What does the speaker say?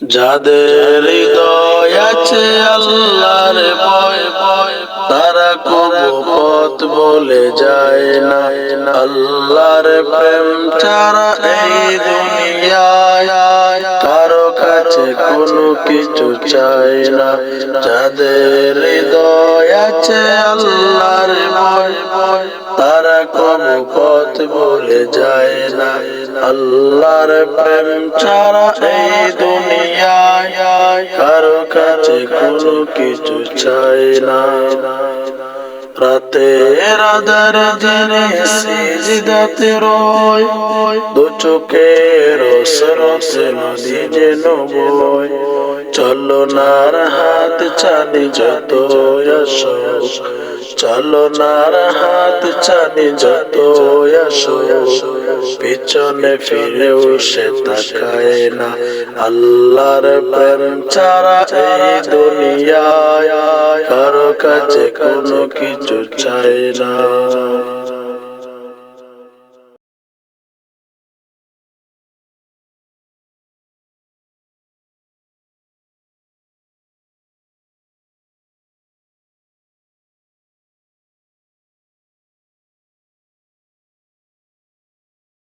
যাদের হৃদয় আছে আল্লাহর ভয়, তারা কবু পথ বলে যায় না। আল্লাহর প্রেম ছাড়া এই দুনিয়ায় কারো কাছে কোনো কিছু চায় না। যাদের হৃদয় আছে আল্লাহর ভয়, তারা কবু পথ বলে যায় না। আল্লাহর প্রেম ছাড়া এই দুনিয়ায় কারো কাছে কোনো কিছু চাই না। রাতের আধার দিনে সিজদাতে রয়, দু চোখের স্রোতে নদী যেন বয়। চলনার হাত ছানি যত আসো, চলনার হাত ছানি যত আসো, পিছনে ফিরেও সে তাকায় না। আল্লাহর প্রেম ছাড়া এই দুনিয়ায় কারো কাছে কোনো কিছু চায় না।